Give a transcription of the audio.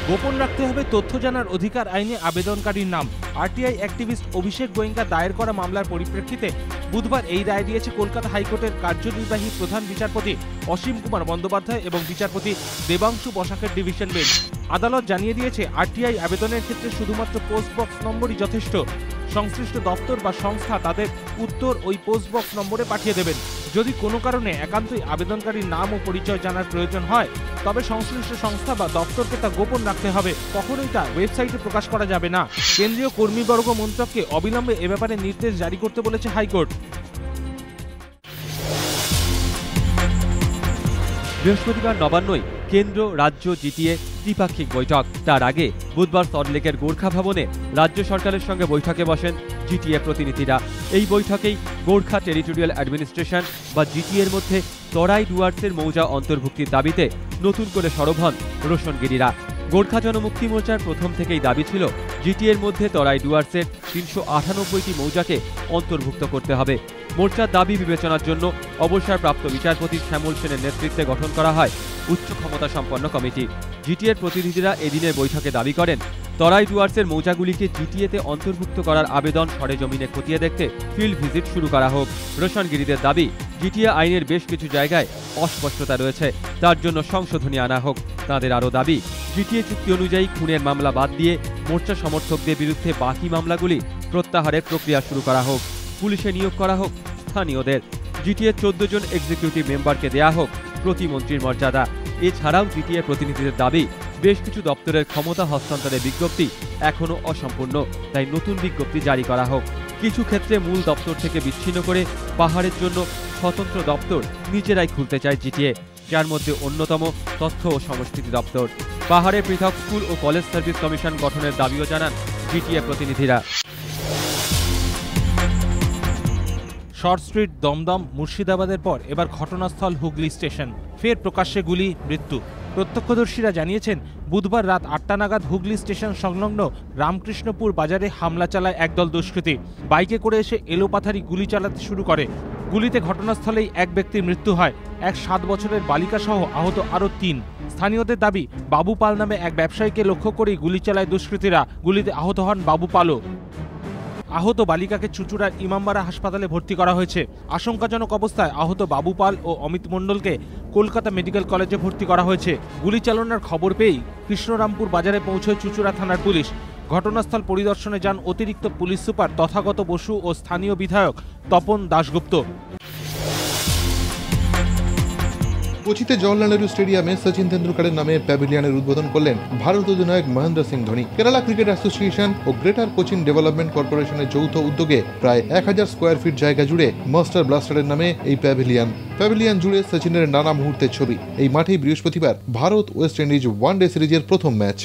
গোপন রাখতে হবে তথ্য জানার অধিকার আইনে আবেদনকারীর নাম। আরটিআই অ্যাক্টিভিস্ট অভিষেক গোয়েঙ্কা দায়ের করা মামলার পরিপ্রেক্ষিতে বুধবার এই রায় দিয়েছে কলকাতা হাইকোর্টের কার্যনির্বাহী প্রধান বিচারপতি অসীম কুমার বন্দ্যোপাধ্যায় এবং বিচারপতি দেবাংশু বসাকের ডিভিশন বেঞ্চ। আদালত জানিয়ে দিয়েছে, আরটিআই আবেদনের ক্ষেত্রে শুধুমাত্র পোস্ট বক্স নম্বরই যথেষ্ট। সংশ্লিষ্ট দপ্তর বা সংস্থা তাদের উত্তর ওই পোস্ট বক্স নম্বরে পাঠিয়ে দেবেন। যদি কোনো কারণে একান্তই আবেদনকারীর নাম ও পরিচয় জানার প্রয়োজন হয়, তবে সংশ্লিষ্ট সংস্থা বা দপ্তরকে তা গোপন রাখতে হবে। কখনোই তা ওয়েবসাইটে প্রকাশ করা যাবে না। কেন্দ্রীয় কর্মীবর্গ মন্ত্রককে অবিলম্বে এ ব্যাপারে নির্দেশ জারি করতে বলেছে হাইকোর্ট। বৃহস্পতিবার নবান্নয় কেন্দ্র রাজ্য জিটিএ ত্রিপাক্ষিক বৈঠক। তার আগে বুধবার সল্টলেকের গোর্খা ভবনে রাজ্য সরকারের সঙ্গে বৈঠকে বসেন জিটিএ প্রতিনিধিরা। এই বৈঠকেই গোর্খা টেরিটোরিয়াল অ্যাডমিনিস্ট্রেশন বা জিটিএর মধ্যে তরাই ডুয়ার্সের মৌজা অন্তর্ভুক্তির দাবিতে নতুন করে সরব হন রোশনগিরিরা। গোর্খা জনমুক্তি মোর্চার প্রথম থেকেই দাবি ছিল জিটিএর মধ্যে তরাই ডুয়ার্সের ৩৯৮টি মৌজাকে অন্তর্ভুক্ত করতে হবে। মোর্চার দাবি বিবেচনার জন্য অবসরপ্রাপ্ত বিচারপতি শ্যামল সেনের নেতৃত্বে গঠন করা হয় উচ্চ ক্ষমতা সম্পন্ন কমিটি। জিটিএর প্রতিনিধিরা এদিনের বৈঠকে দাবি করেন, তরাই ডুয়ার্সের মৌজাগুলিকে জিটিএতে অন্তর্ভুক্ত করার আবেদন সরেজমিনে খতিয়ে দেখতে ফিল্ড ভিজিট শুরু করা হোক। রোশনগিরিদের দাবি, জিটিএ আইনের বেশ কিছু জায়গায় অস্পষ্টতা রয়েছে, তার জন্য সংশোধনী আনা হোক। তাদের আরও দাবি, জিটিএ চুক্তি অনুযায়ী খুনের মামলা বাদ দিয়ে মোর্চা সমর্থকদের বিরুদ্ধে বাকি মামলাগুলি প্রত্যাহারের প্রক্রিয়া শুরু করা হোক। পুলিশে নিয়োগ করা হোক স্থানীয়দের। জিটিএ 14 জন এক্সিকিউটিভ মেম্বারকে দেয়া হোক প্রতিমন্ত্রীর মর্যাদা। এছাড়াও জিটিএ প্রতিনিধিদের দাবি, বেশ কিছু দপ্তরের ক্ষমতা হস্তান্তরের বিজ্ঞপ্তি এখনও অসম্পূর্ণ, তাই নতুন বিজ্ঞপ্তি জারি করা হোক। কিছু ক্ষেত্রে মূল দপ্তর থেকে বিচ্ছিন্ন করে পাহাড়ের জন্য স্বতন্ত্র দপ্তর নিজেরাই খুলতে চায় জিটিএ, যার মধ্যে অন্যতম তথ্য ও সংস্কৃতি দপ্তর। পাহাড়ে পৃথক স্কুল ও কলেজ সার্ভিস কমিশন গঠনের দাবিও জানান জিটিএ প্রতিনিধিরা। শর্ট স্ট্রিট, দমদম, মুর্শিদাবাদের পর এবার ঘটনাস্থল হুগলি স্টেশন। ফের প্রকাশ্যে গুলি, মৃত্যু। প্রত্যক্ষদর্শীরা জানিয়েছেন, বুধবার রাত 8টা নাগাদ হুগলি স্টেশন সংলগ্ন রামকৃষ্ণপুর বাজারে হামলা চালায় একদল দুষ্কৃতী। বাইকে করে এসে এলোপাথারি গুলি চালাতে শুরু করে। গুলিতে ঘটনাস্থলেই এক ব্যক্তির মৃত্যু হয়। এক 7 বছরের বালিকা সহ আহত আরও 3। স্থানীয়দের দাবি, বাবু পাল নামে এক ব্যবসায়ীকে লক্ষ্য করেই গুলি চালায় দুষ্কৃতীরা। গুলিতে আহত হন বাবু পালও। আহত বালিকাকে চুঁচুড়ার ইমামবাড়া হাসপাতালে ভর্তি করা হয়েছে। আশঙ্কাজনক অবস্থায় আহত বাবু পাল ও অমিত মণ্ডলকে কলকাতা মেডিকেল কলেজে ভর্তি করা হয়েছে। গুলি চালনার খবর পেয়েই কৃষ্ণরামপুর বাজারে পৌঁছয় চুঁচুড়া থানার পুলিশ। ঘটনাস্থল পরিদর্শনে যান অতিরিক্ত পুলিশ সুপার তথাগত বসু ও স্থানীয় বিধায়ক তপন দাশগুপ্ত। কোচিতে জওহরলাল নেহরু স্টেডিয়ামে সচিন তেন্ডুলকরের নামে প্যাভিলিয়নের উদ্বোধন করলেন ভারত অধিনায়ক মহেন্দ্র সিং ধোনি। কেরালা ক্রিকেট অ্যাসোসিয়েশন ও গ্রেটার কোচিন ডেভেলপমেন্ট কর্পোরেশনের যৌথ উদ্যোগে প্রায় 1000 স্কোয়ার ফিট জায়গা জুড়ে মাস্টার ব্লাস্টারের নামে এই প্যাভিলিয়ন জুড়ে সচিনের নানা মুহূর্তের ছবি। এই মাঠেই বৃহস্পতিবার ভারত ওয়েস্ট ইন্ডিজ ওয়ানডে সিরিজের প্রথম ম্যাচ।